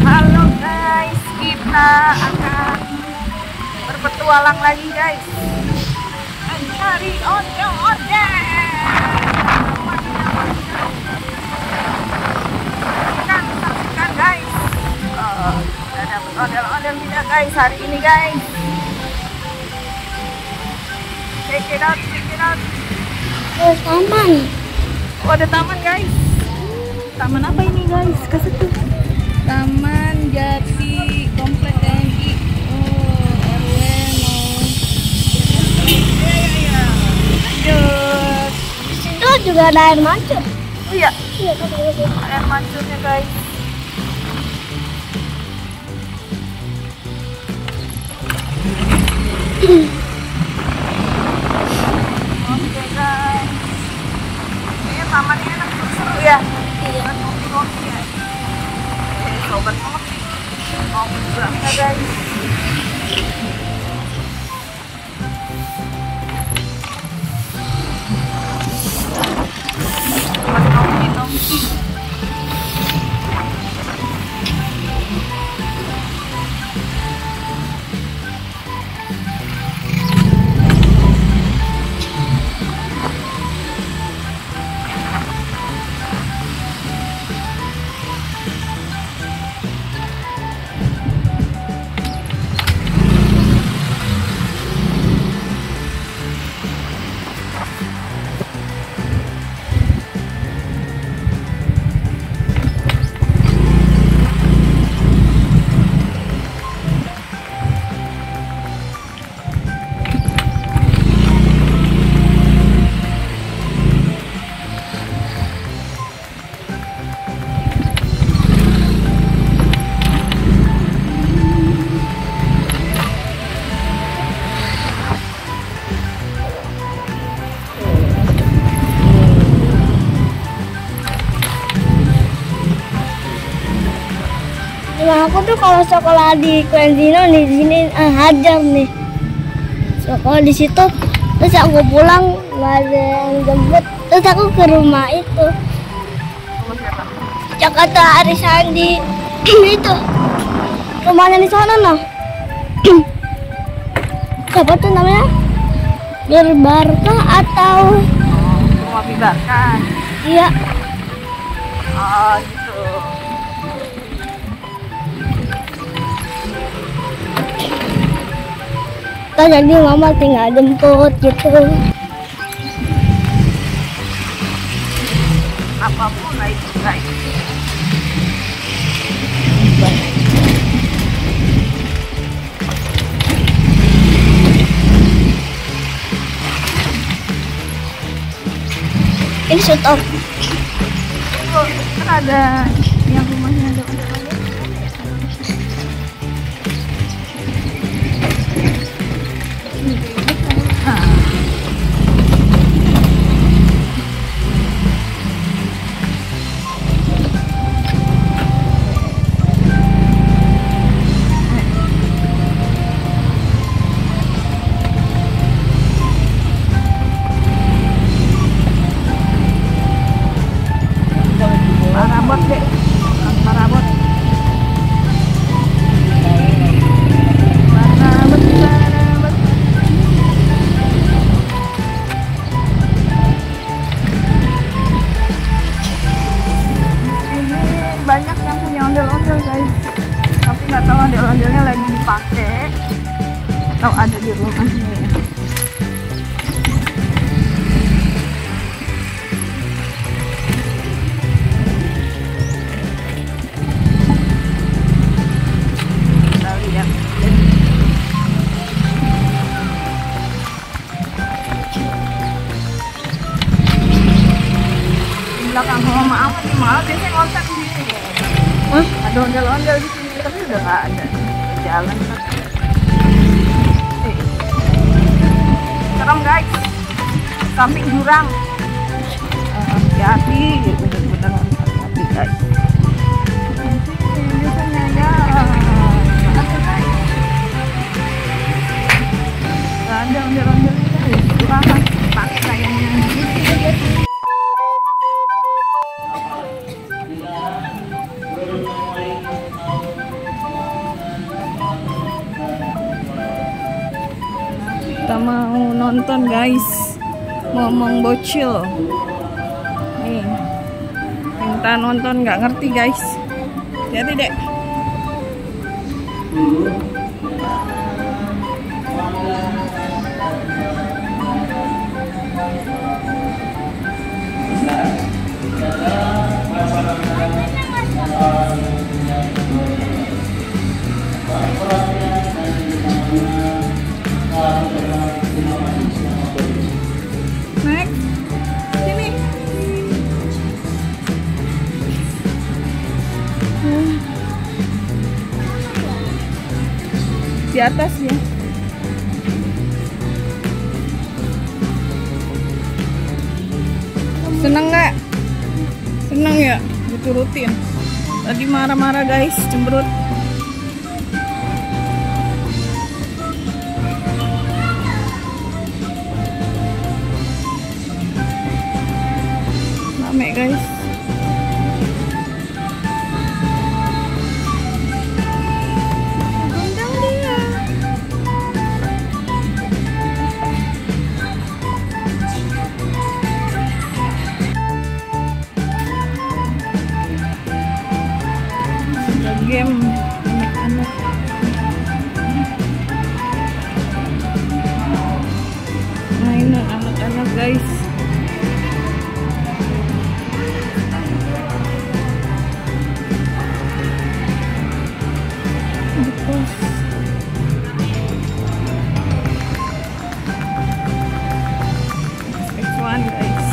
Halo guys, kita akan berpetualang lagi guys, mencari ondel-ondel. Saksikan guys, kita dapat ondel-ondel tidak guys hari ini guys. Check it out, check it out. Taman. Oh, ada taman guys. Taman apa ini guys? Kasih tuh. Taman Jati Komplek TNI. Oh, RW mau. Ya. Lanjut. Itu juga ada air mancur. Oh iya, Iya, kan ada. air mancurnya guys. Oke guys. Kayaknya tamannya enak seru ya. Iya. Kopi-kopi ya. Sobat kopi. Kopi berangkat guys. Nongki. Nah, aku tuh kalau sekolah di Kuenzino di sini hajar nih. Sekolah di situ, terus aku pulang nggak ada yang jemput, terus aku ke rumah itu. Jakarta Arisandi itu rumahnya di sana noh. Siapa tuh namanya? Birbarka atau? Rumah Bibarkan. Iya. Oh gitu. Terus jadi mama tinggal jemput gitu. Apapun lah itu guys. Ini shoot off. Kan ada yang rumahnya ada ondel-ondel. Parabot deh, parabot. Parabot. Ini banyak yang punya ondel-ondel guys, tapi nggak tahu ondel-ondelnya lagi dipakai atau ada di rumahnya ya. Kita lihat. Di belakang rumah amat nih, malah biasanya ngonten di sini. Hah? Ada ondel-ondel di sini, tapi udah nggak ada. Jalan kan. Serem guys, samping jurang. Hati-hati, bener-bener hati-hati guys. Biasanya ya, maaf ya guys. Kita mau nonton guys, ngomong bocil. Nih, minta nonton nggak ngerti guys. Jadi dek. Next, sini. Di atas ya. Seneng nggak? Seneng ya, diturutin. Tadi marah-marah guys, cemberut. Rame guys. Gendang dia. Ada game anak-anak. Mainan anak-anak guys. X1 guys.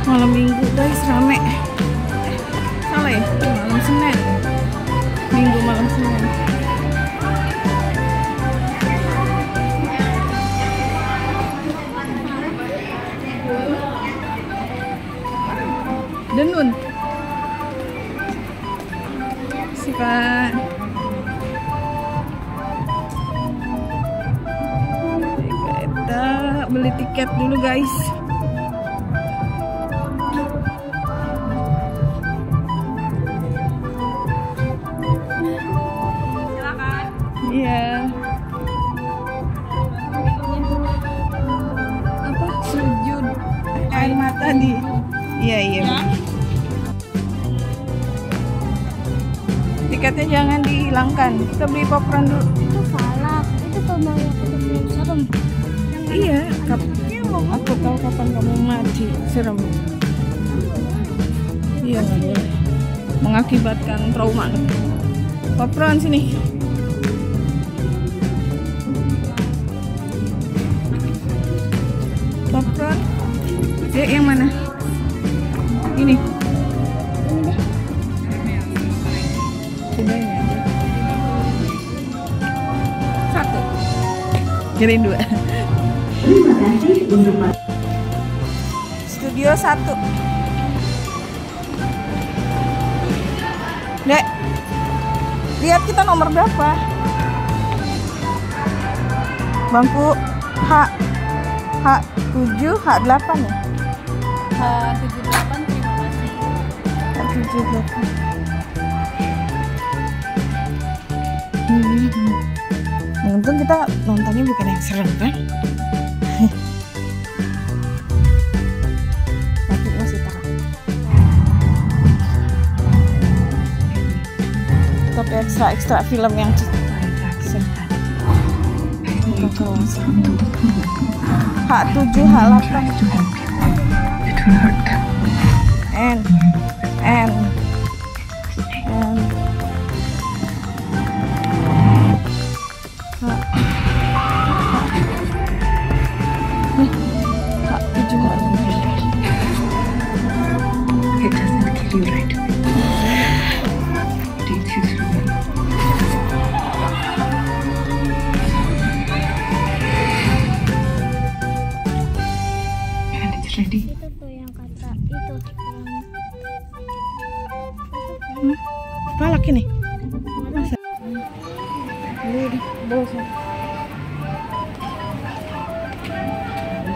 Malam minggu guys, rame. Salah ya? Malam Senin. Minggu malam Senin. Denun. Siapa? Kita beli tiket dulu guys. Iya. Apa? Sujud air mata di. Iya. Tiketnya jangan dihilangkan. Kita beli popcorn dulu. Itu salah. Itu pemain film serem. Iya. Aku tahu kapan kamu mati. Serem. Iya nggak boleh. Mengakibatkan trauma. Popcorn sini. Popcorn. Yang mana? Ini. Sudah ini aja. Satu. Kirain dua. Terima kasih untuk Studio 1. Dek, lihat kita nomor berapa? Bangku H7, H8 ya? H78 terima kasih. H78. Untung kita nontonnya bukan yang serem kan? Tapi masih terang. Tapi ekstra film yang H7, H8. N. It doesn't kill you right away. It eats you slowly. And it's ready. Itu tuh yang kata itu. Apa lagi nih? Masa? Bosan.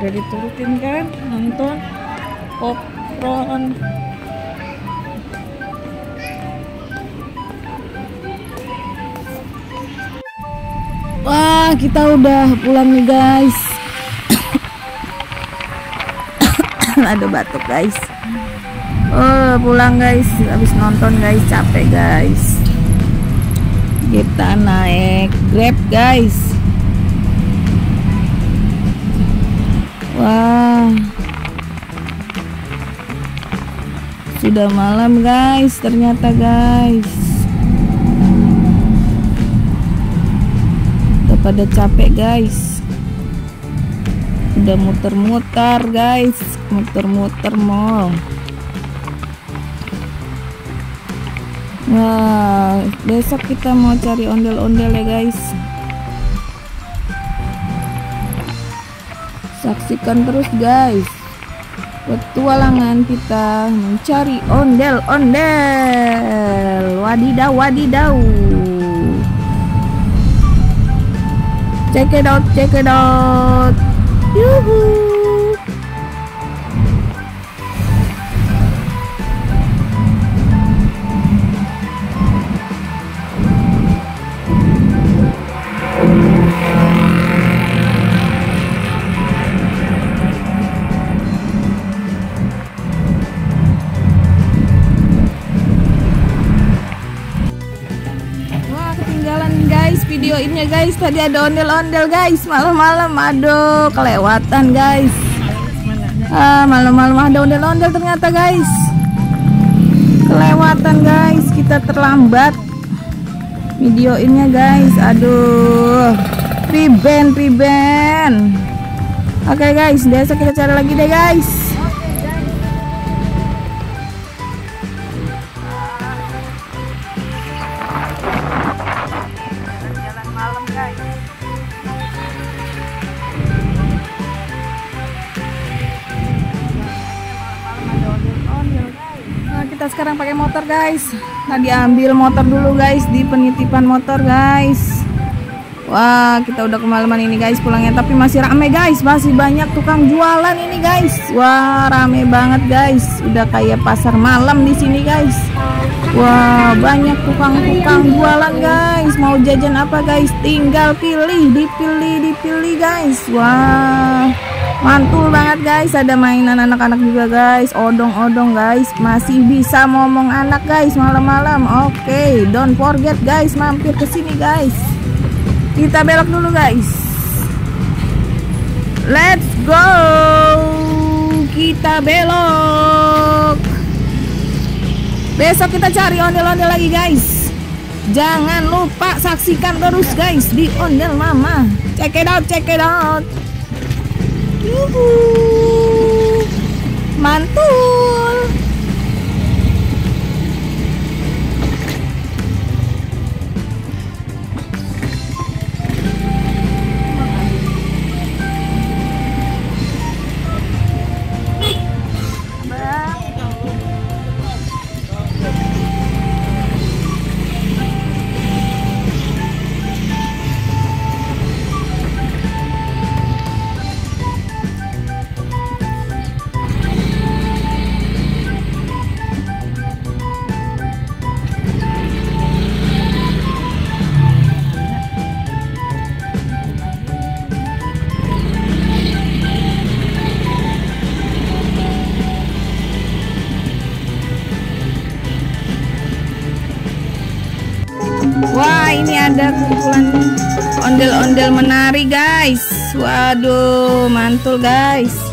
Udah diturutin kan, nonton popcorn. Wah, kita udah pulang nih guys. Ada batuk guys. Oh, pulang guys, habis nonton guys, capek guys. Kita naik Grab guys. Wah, sudah malam guys, ternyata guys. Udah pada capek guys. Udah muter-muter guys, muter-muter mall. Wah, besok kita mau cari ondel-ondel ya guys. Saksikan terus guys petualangan kita mencari ondel-ondel. Wadidaw, wadidaw. Check it out, check it out. Yuhu. Videoinnya guys, tadi ada ondel-ondel guys, malam-malam. Aduh, kelewatan guys. Malam-malam ada ondel-ondel ternyata guys. Kelewatan guys, kita terlambat videoinnya guys. Aduh, prevent. Oke guys, besok kita cari lagi deh guys. Kita sekarang pakai motor guys. Tadi ambil motor dulu guys di penitipan motor guys. Wah, kita udah kemalaman ini guys pulangnya, tapi masih rame guys, masih banyak tukang jualan ini guys. Wah, rame banget guys, udah kayak pasar malam di sini guys. Wah, banyak tukang-tukang jualan guys. Mau jajan apa guys, tinggal dipilih guys. Wah, mantul banget guys. Ada mainan anak-anak juga guys, odong-odong guys. Masih bisa ngomong anak guys malam-malam. Oke, don't forget guys, mampir ke sini guys. Kita belok dulu guys. Let's go. Kita belok. Besok kita cari ondel-ondel lagi guys. Jangan lupa saksikan terus guys di Ondel Mama. Check it out, check it out. Yuhu, mantul. Wah, ini ada kumpulan ondel-ondel menari guys. Waduh, mantul guys.